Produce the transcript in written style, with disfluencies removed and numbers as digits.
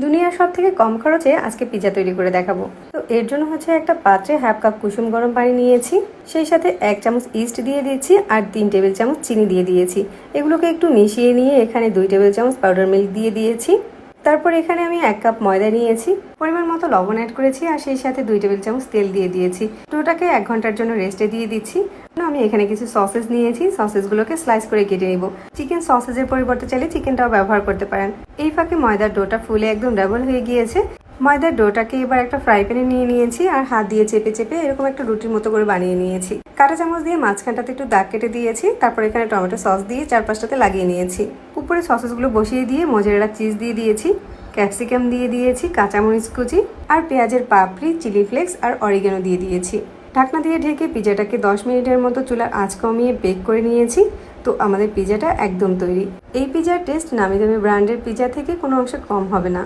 দুনিয়ার সব থেকে কম খরচে আজকে পিৎজা তৈরি করে দেখাবো। তো এর জন্য হচ্ছে একটা পাত্রে হাফ কাপ কুসুম গরম পানি নিয়েছি, সেই সাথে 1 চামচ ইস্ট দিয়ে দিয়েছি আর 3 টেবিল চামচ চিনি দিয়ে দিয়েছি। এগুলোকে একটু মিশিয়ে নিয়ে এখানে 2 টেবিল চামচ পাউডার মিল্ক দিয়ে দিয়েছি। তারপর এখানে আমি 1 কাপ ময়দা নিয়েছি, পরিমাণ মতো লবণ অ্যাড করেছি আর সেই সাথে 2 টেবিল চামচ তেল দিয়ে দিয়েছি। ডোটাকে 1 ঘন্টার জন্য রেস্টে দিয়ে দিচ্ছি। আমি এখানে কিছু সসেস নিয়েছি, সসেসগুলোকে স্লাইস করে কেটে নিব। চিকেন সসেসের পরিবর্তে চাইলে চিকেনটাও ব্যবহার করতে পারেন। এই ফাঁকে ময়দার ডোটা ফুলে একদম ডাবল হয়ে গিয়েছে। ময়দার ডোটাকে এবার একটা ফ্রাই প্যানে নিয়ে নিয়েছি আর হাত দিয়ে চেপে চেপে এরকম একটা রুটির মতো করে বানিয়ে নিয়েছি। কাঁটা চামচ দিয়ে মাঝখানটাতে একটু দাগ কেটে দিয়েছি, তারপর এখানে টমেটো সস দিয়ে চারপাশটাতে লাগিয়ে নিয়েছি। উপরে সসেসগুলো বসিয়ে দিয়ে মোজারেলা চিজ দিয়ে দিয়েছি, ক্যাপসিকাম দিয়ে দিয়েছি, কাঁচামরিচ কুচি আর পেঁয়াজের পাপড়ি, চিলি ফ্লেক্স আর অরিগানো দিয়ে দিয়েছি। ঢাকনা দিয়ে ঢেকে পিৎজাটাকে 10 মিনিটের মতো চুলার আঁচ কমিয়ে বেক করে নিয়েছি। তো আমাদের পিৎজাটা একদম তৈরি। এই পিৎজার টেস্ট নামি দামি ব্র্যান্ডের পিৎজা থেকে কোনো অংশে কম হবে না।